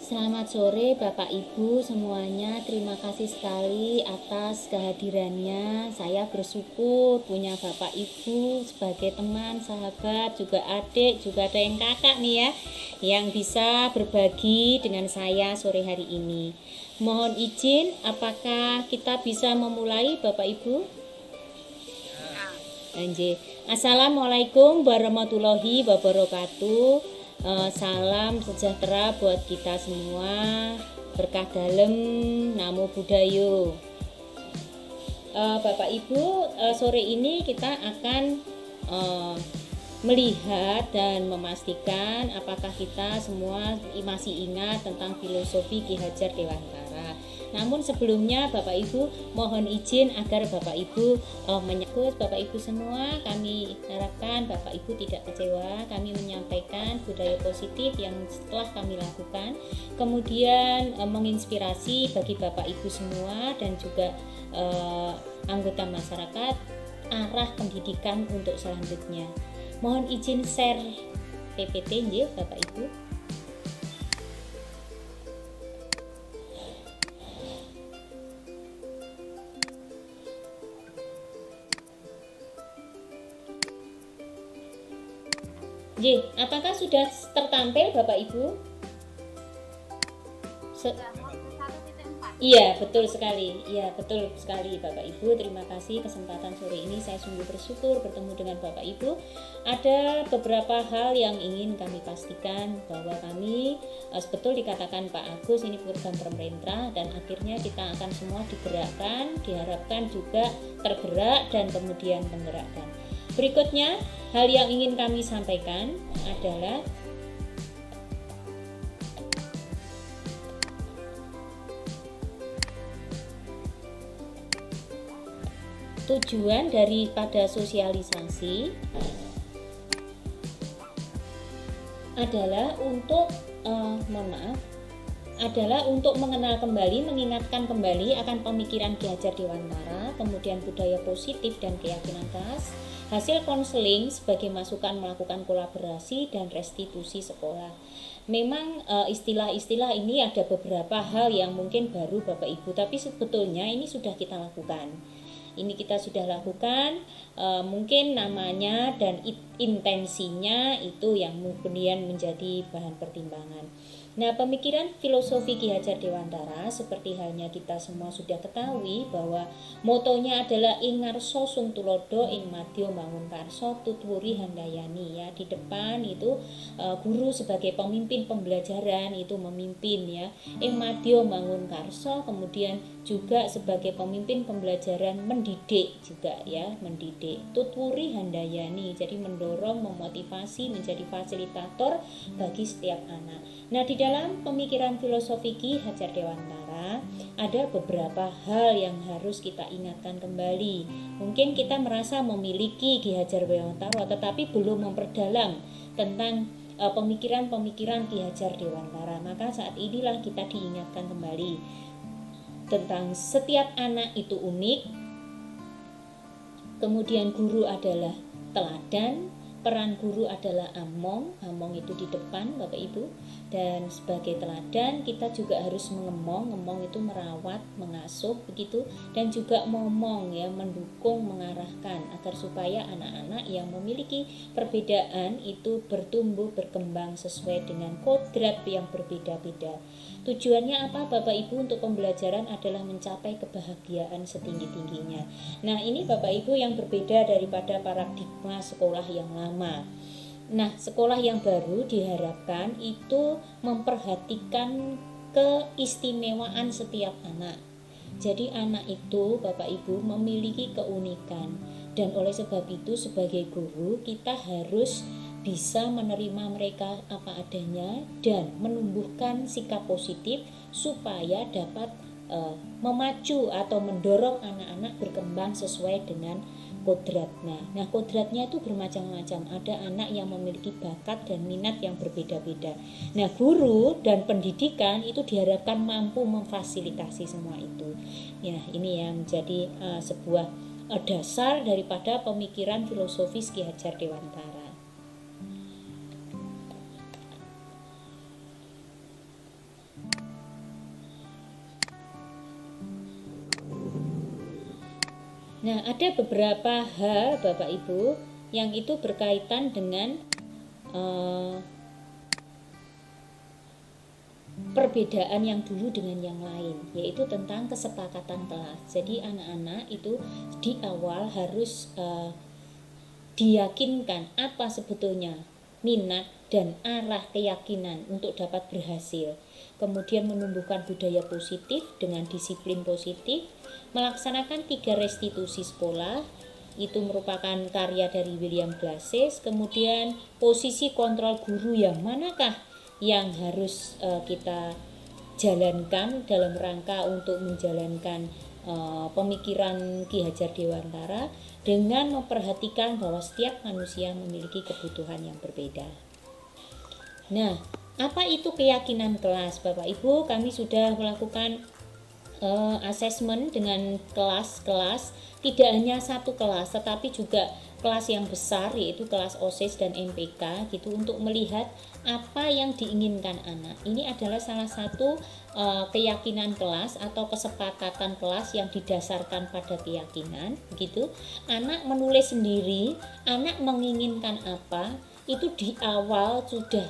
Selamat sore Bapak Ibu semuanya, terima kasih sekali atas kehadirannya. Saya bersyukur punya Bapak Ibu sebagai teman, sahabat, juga adik, juga ada yang kakak nih ya, yang bisa berbagi dengan saya sore hari ini. Mohon izin, apakah kita bisa memulai Bapak Ibu? Anjir. Assalamualaikum warahmatullahi wabarakatuh. Salam sejahtera buat kita semua, berkah dalem, namo budayo. Bapak Ibu, sore ini kita akan melihat dan memastikan apakah kita semua masih ingat tentang filosofi Ki Hajar Dewantara. Namun sebelumnya Bapak Ibu mohon izin agar Bapak Ibu menyebut Bapak Ibu semua. Kami harapkan Bapak Ibu tidak kecewa. Kami menyampaikan budaya positif yang setelah kami lakukan, kemudian menginspirasi bagi Bapak Ibu semua dan juga anggota masyarakat arah pendidikan untuk selanjutnya. Mohon izin share PPT ya Bapak Ibu. Apakah sudah tertampil Bapak Ibu? Iya, betul sekali. Iya, betul sekali Bapak Ibu. Terima kasih kesempatan sore ini. Saya sungguh bersyukur bertemu dengan Bapak Ibu. Ada beberapa hal yang ingin kami pastikan bahwa kami betul dikatakan Pak Agus ini program pemerintah dan akhirnya kita akan semua digerakkan, diharapkan juga tergerak dan kemudian menggerakkan. Berikutnya, hal yang ingin kami sampaikan adalah tujuan daripada sosialisasi adalah untuk adalah untuk mengenal kembali, mengingatkan kembali akan pemikiran Ki Hajar Dewantara, kemudian budaya positif dan keyakinan khas, hasil konseling sebagai masukan melakukan kolaborasi dan restitusi sekolah. Memang istilah-istilah ini ada beberapa hal yang mungkin baru Bapak Ibu, tapi sebetulnya ini sudah kita lakukan. Ini kita sudah lakukan, mungkin namanya dan intensinya itu yang kemudian menjadi bahan pertimbangan. Nah, pemikiran filosofi Ki Hajar Dewantara seperti halnya kita semua sudah ketahui bahwa motonya adalah ing ngarsa sung tulodo ing madya mangun karsa tutwuri handayani ya. Di depan itu guru sebagai pemimpin pembelajaran itu memimpin ya. Ing madya mangun karsa, kemudian juga sebagai pemimpin pembelajaran mendidik juga ya, mendidik. Tutwuri handayani, jadi mendorong, memotivasi, menjadi fasilitator bagi setiap anak. Nah, di dalam pemikiran filosofi Ki Hajar Dewantara ada beberapa hal yang harus kita ingatkan kembali. Mungkin kita merasa memiliki Ki Hajar Dewantara tetapi belum memperdalam tentang pemikiran-pemikiran Ki Hajar Dewantara. Maka saat inilah kita diingatkan kembali tentang setiap anak itu unik. Kemudian guru adalah teladan, peran guru adalah among itu di depan Bapak Ibu, dan sebagai teladan kita juga harus ngemong itu merawat, mengasuh begitu, dan juga momong ya, mendukung, mengarahkan agar supaya anak-anak yang memiliki perbedaan itu bertumbuh berkembang sesuai dengan kodrat yang berbeda-beda. Tujuannya apa Bapak Ibu untuk pembelajaran adalah mencapai kebahagiaan setinggi-tingginya. Nah, ini Bapak Ibu yang berbeda daripada paradigma sekolah yang lama. Nah, sekolah yang baru diharapkan itu memperhatikan keistimewaan setiap anak. Jadi anak itu Bapak Ibu memiliki keunikan, dan oleh sebab itu sebagai guru kita harus bisa menerima mereka apa adanya dan menumbuhkan sikap positif supaya dapat memacu atau mendorong anak-anak berkembang sesuai dengan kodratnya. Nah, kodratnya itu bermacam-macam. Ada anak yang memiliki bakat dan minat yang berbeda-beda. Nah, guru dan pendidikan itu diharapkan mampu memfasilitasi semua itu. Ya, ini yang menjadi sebuah dasar daripada pemikiran filosofis Ki Hajar Dewantara. Nah, ada beberapa hal Bapak Ibu yang itu berkaitan dengan perbedaan yang dulu dengan yang lain, yaitu tentang kesepakatan kelas. Jadi anak-anak itu di awal harus diyakinkan apa sebetulnya minat dan arah keyakinan untuk dapat berhasil. Kemudian menumbuhkan budaya positif dengan disiplin positif, melaksanakan 3 restitusi sekolah, itu merupakan karya dari William Glasses. Kemudian posisi kontrol guru yang manakah yang harus kita jalankan dalam rangka untuk menjalankan pemikiran Ki Hajar Dewantara dengan memperhatikan bahwa setiap manusia memiliki kebutuhan yang berbeda. Nah, apa itu keyakinan kelas Bapak Ibu? Kami sudah melakukan asesmen dengan kelas-kelas, tidak hanya satu kelas tetapi juga kelas yang besar, yaitu kelas OSIS dan MPK gitu, untuk melihat apa yang diinginkan anak. Ini adalah salah satu keyakinan kelas atau kesepakatan kelas yang didasarkan pada keyakinan gitu. Anak menulis sendiri, anak menginginkan apa, itu di awal sudah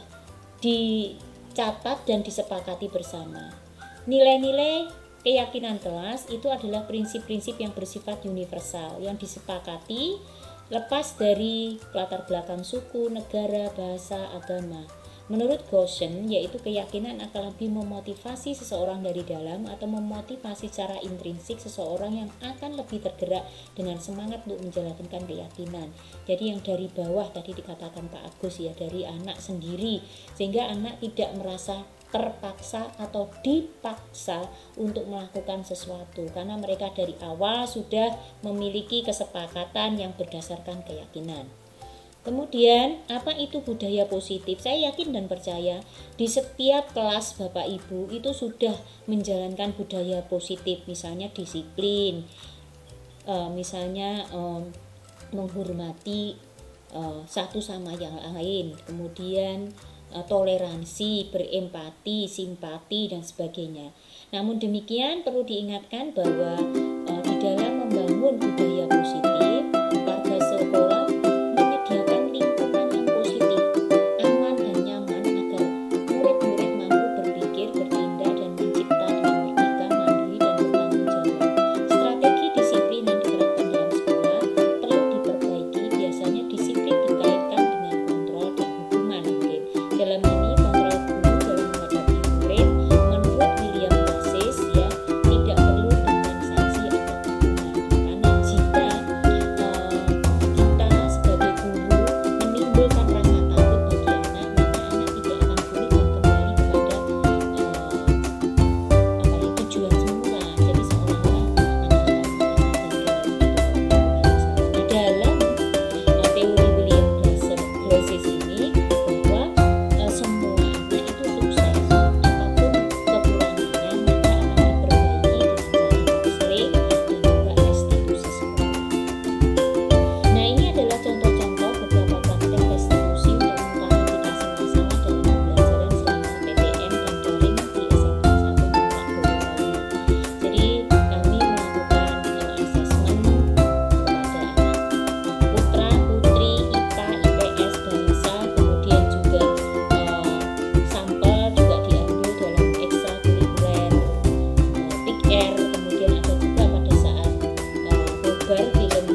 dicatat dan disepakati bersama. Nilai-nilai keyakinan kelas itu adalah prinsip-prinsip yang bersifat universal yang disepakati lepas dari latar belakang suku, negara, bahasa, agama. Menurut Goshen, yaitu keyakinan akan lebih memotivasi seseorang dari dalam atau memotivasi secara intrinsik seseorang yang akan lebih tergerak dengan semangat untuk menjalankan keyakinan. Jadi yang dari bawah tadi dikatakan Pak Agus ya, dari anak sendiri, sehingga anak tidak merasa terpaksa atau dipaksa untuk melakukan sesuatu karena mereka dari awal sudah memiliki kesepakatan yang berdasarkan keyakinan. Kemudian, apa itu budaya positif? Saya yakin dan percaya di setiap kelas Bapak Ibu itu sudah menjalankan budaya positif, misalnya disiplin, misalnya menghormati satu sama yang lain, kemudian toleransi, berempati, simpati, dan sebagainya. Namun demikian perlu diingatkan bahwa di dalam membangun budaya positif, warga sekolah menyediakan lingkungan yang positif, aman dan nyaman agar murid-murid mampu berpikir, bertindak, dan mencipta dengan merdeka, mandiri, dan bertanggung jawab. Strategi disiplin yang diterapkan dalam sekolah perlu diperbaiki. Biasanya disiplin dikaitkan dengan kontrol dan hukuman. Dalam ini kontrol guru dalam menghadapi murid menurut William Glasses ya tidak perlu dengan sanksi atau hukuman, karena jika kita sebagai guru menimbulkan rasa takut bagi anak, maka anak tidak akan pulih dan kembali kepada tujuan semula. Jadi seolah-olah anak akan dalam teori William Glasses ini bahwa semua anak itu sukses, apapun kekurangannya maka akan diperbaiki dengan cara konseling dan juga restitusi sekolah. Nah, ini adalah contoh-contoh beberapa praktek restitusi untuk mengklarifikasi masalah dalam pembelajaran selama PTM dan daring di SMA 1 Puncak Boyolali. Jadi kami melakukan asesmen kepada anak putra, putri, IPA, IPS, bahasa, kemudian juga sampel juga diambil dalam ekstrakurikuler PIKR, kemudian ada juga pada saat Bobar film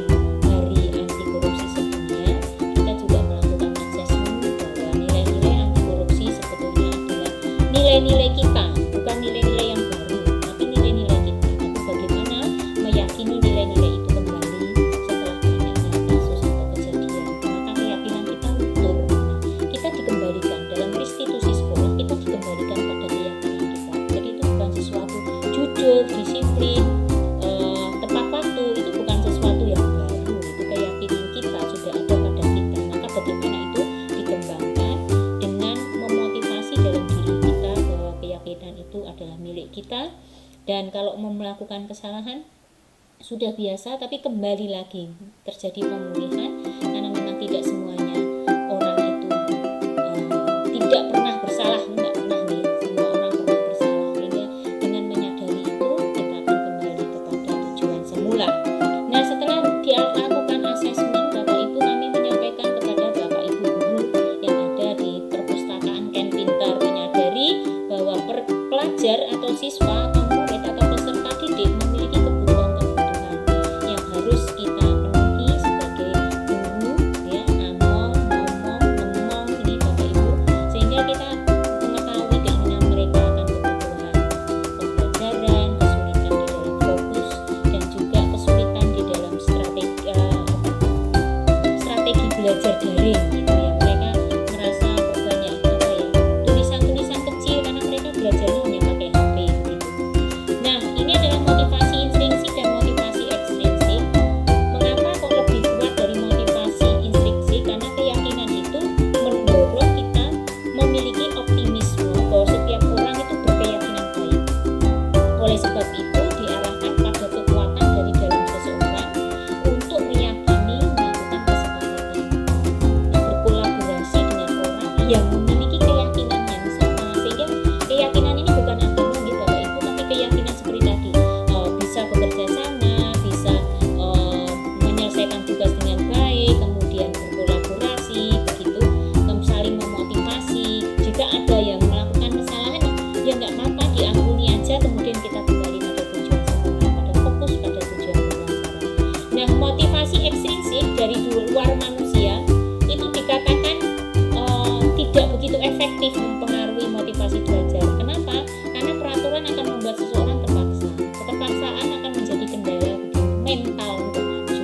Hari Anti Korupsi Sedunia, kita juga melakukan asesmen bahwa nilai-nilai anti korupsi sebetulnya adalah nilai-nilai kita, bukan nilai-nilai yang baru, tapi nilai-nilai kita. Tapi bagaimana meyakini nilai-nilai itu kembali setelah banyaknya kasus atau kejadian, maka keyakinan kita luntur. Kita dikembalikan dalam restitusi sekolah, kita dikembalikan pada keyakinan kita. Jadi itu bukan sesuatu jujur, disiplin, tepat waktu, itu bukan sesuatu yang baru. Itu keyakinan kita sudah ada pada kita. Maka bagaimana itu dikembangkan dengan memotivasi dalam diri kita bahwa keyakinan itu adalah milik kita, dan kalau mau melakukan kesalahan sudah biasa, tapi kembali lagi terjadi pemulihan, karena memang tidak semuanya orang itu tidak pernah bersalah, enggak pernah nih, semua orang pernah bersalah, sehingga dengan menyadari itu kita akan kembali kepada tujuan semula. Nah, setelah pelajar atau siswa atau murid atau peserta didik memiliki kebutuhan-kebutuhan yang harus kita penuhi sebagai guru, ya, among, ngomong, ngemong ini Bapak Ibu, sehingga kita mengetahui keinginan mereka akan kebutuhan pembelajaran, kesulitan di dalam fokus, dan juga kesulitan di dalam strategi belajar daring gitu ya. Mereka merasa banyak tulisan-tulisan kecil karena mereka belajarnya hanya pakai HP gitu. Nah, ini adalah motivasi intrinsik dan motivasi ekstrinsik. Mengapa kok lebih kuat dari motivasi intrinsik? Karena keyakinan itu mendorong kita memiliki optimisme bahwa setiap orang itu berkeyakinan baik. Oleh sebab itu diarahkan pada kekuatan dari dalam seseorang untuk meyakini melakukan kesepakatan, berkolaborasi dengan orang yang memiliki keyakinan yang sama, sehingga keyakinan ini bukan agama gitu Bapak Ibu, tapi keyakinan seperti tadi, bisa bekerja sama, bisa menyelesaikan tugas dengan baik, kemudian berkolaborasi begitu, saling memotivasi. Jika ada yang melakukan kesalahan, ya nggak apa-apa, diampuni aja, kemudian kita kembali pada tujuan semula, pada fokus pada tujuan pembelajaran. Nah, motivasi ekstrinsik dari luar manusia itu dikatakan tidak begitu efektif mempengaruhi motivasi belajar. Kenapa? Karena peraturan akan membuat seseorang terpaksa. Keterpaksaan akan menjadi kendala mental untuk maju.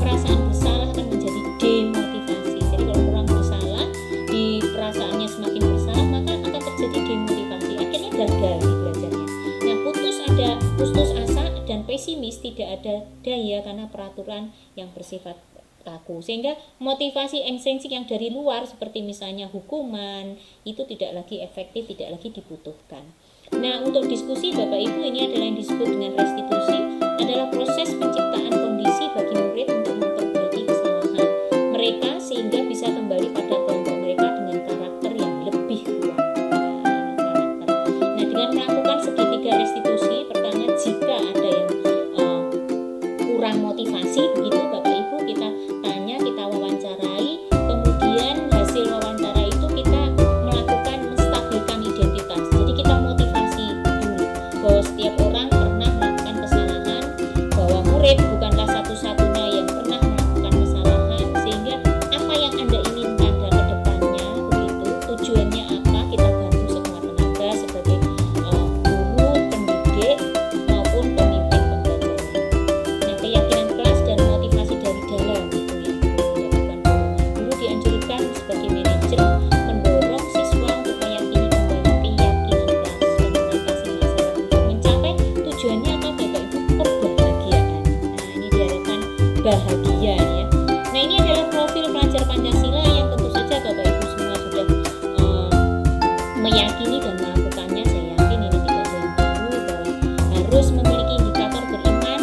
Perasaan bersalah akan menjadi demotivasi. Jadi kalau orang bersalah, di perasaannya semakin bersalah, maka akan terjadi demotivasi. Akhirnya gagal di belajarnya. Nah, putus asa dan pesimis, tidak ada daya karena peraturan yang bersifat kaku, sehingga motivasi ekstrinsik yang dari luar seperti misalnya hukuman itu tidak lagi efektif, tidak lagi dibutuhkan. Nah, untuk diskusi Bapak Ibu, ini adalah yang disebut dengan restitusi, adalah proses penciptaan kondisi bagi murid untuk memperbaiki kesalahan mereka sehingga bisa kembali pada kelompok mereka dengan karakter yang lebih kuat. Nah, dengan melakukan segitiga restitusi, pertama jika ada yang kurang motivasi begitu Bapak Ibu, kita tanya, kita wawancarai, kemudian hasil wawancara itu kita melakukan menstabilkan identitas. Jadi kita motivasi dulu bahwa setiap orang pernah melakukan kesalahan, bahwa murid bukanlah satu-satunya yang pernah melakukan kesalahan, sehingga apa yang Anda inginkan ke depannya begitu, tujuannya apa, kita bantu sekuat tenaga sebagai guru, pendidik maupun pemimpin pembelajaran. Nah, keyakinan kelas dan motivasi dari dalam itu yang mendapatkan dorongan. Guru dianjurkan sebagai manajer mendorong siswa untuk meyakini kembali keyakinan kelas dan mengatasi masalah untuk mencapai tujuannya apa Bapak Ibu? Kebahagiaan. Nah, ini diharapkan bahagia ya. Nah, ini adalah profil pelajar Pancasila yang tentu saja Bapak Ibu semua sudah meyakini dan melakukannya. Saya yakin ini tidak ada yang baru, bahwa harus memiliki indikator beriman,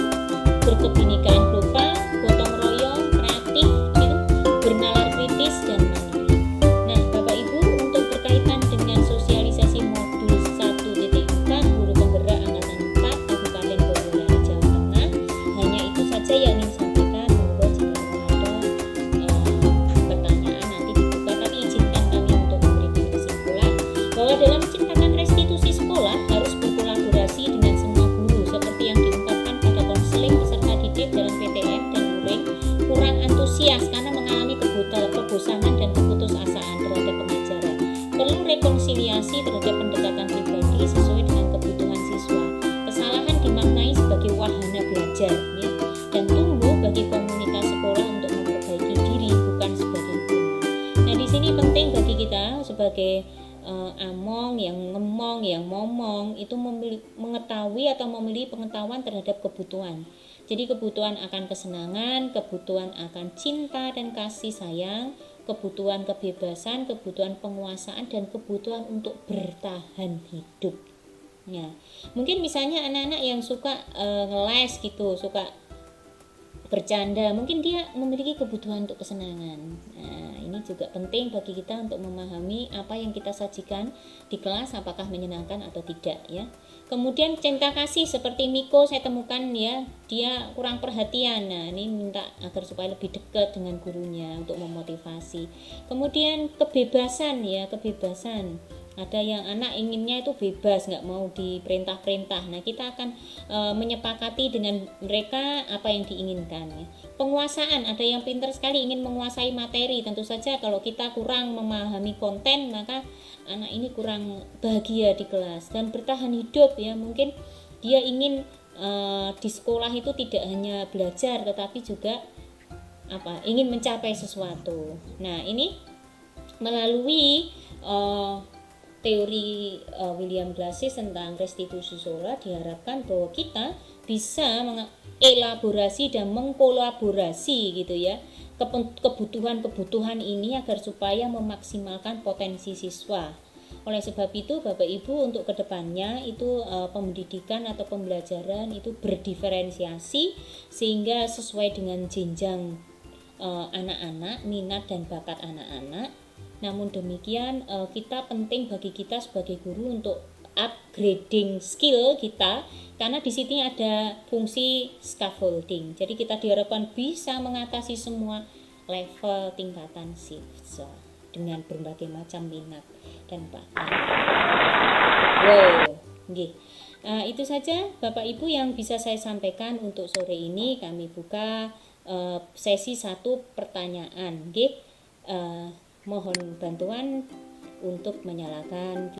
berkebinekaan global, gotong royong, kreatif, gitu, bernalar kritis, dan mandiri. Nah, Bapak Ibu, untuk berkaitan dengan sosialisasi modul 1.4 guru penggerak angkatan 4 Kabupaten Boyolali Jawa Tengah, hanya itu saja yang ingin sampaikan. Monggo jika ada pertanyaan nanti dibuka, tapi izinkan kami untuk memberikan kesimpulan bahwa dalam menciptakan restitusi sekolah harus berkolaborasi dengan semua guru seperti yang diungkapkan pada konseling peserta didik dalam PTM dan luring kurang antusias karena mengalami kebosanan dan keputusasaan terhadap pengajaran. Perlu rekonsiliasi terhadap pendekatan pribadi sesuai dengan kebutuhan siswa. Kesalahan dimaknai sebagai wahana belajar ya, dan tumbuh bagi komunitas sekolah untuk memperbaiki diri, bukan sebagai hukuman. Nah, di sini penting bagi kita sebagai among, yang ngemong, yang momong itu mengetahui atau memiliki pengetahuan terhadap kebutuhan. Jadi kebutuhan akan kesenangan, kebutuhan akan cinta dan kasih sayang, kebutuhan kebebasan, kebutuhan penguasaan, dan kebutuhan untuk bertahan hidup. Ya, mungkin misalnya anak-anak yang suka ngeles gitu, suka bercanda, mungkin dia memiliki kebutuhan untuk kesenangan. Nah, ini juga penting bagi kita untuk memahami apa yang kita sajikan di kelas apakah menyenangkan atau tidak ya. Kemudian cinta kasih seperti Miko saya temukan ya, dia kurang perhatian. Nah, ini minta agar supaya lebih dekat dengan gurunya untuk memotivasi. Kemudian kebebasan ya, kebebasan. Ada yang anak inginnya itu bebas, nggak mau diperintah-perintah. Nah, kita akan menyepakati dengan mereka apa yang diinginkan ya. Penguasaan, ada yang pintar sekali ingin menguasai materi. Tentu saja kalau kita kurang memahami konten, maka anak ini kurang bahagia di kelas dan bertahan hidup ya. Mungkin dia ingin di sekolah itu tidak hanya belajar tetapi juga ingin mencapai sesuatu. Nah, ini melalui teori William Glasses tentang restitusi Zola diharapkan bahwa kita bisa mengelaborasi dan mengkolaborasi gitu ya kebutuhan-kebutuhan ini agar supaya memaksimalkan potensi siswa. Oleh sebab itu Bapak Ibu untuk kedepannya itu pendidikan atau pembelajaran itu berdiferensiasi sehingga sesuai dengan jenjang anak-anak, minat dan bakat anak-anak. Namun demikian kita penting bagi kita sebagai guru untuk upgrading skill kita karena di sini ada fungsi scaffolding. Jadi kita diharapkan bisa mengatasi semua level tingkatan siswa dengan berbagai macam minat dan bakat. Wow, nggih. Itu saja Bapak Ibu yang bisa saya sampaikan untuk sore ini. Kami buka sesi 1 pertanyaan, nggih. Mohon bantuan untuk menyalakan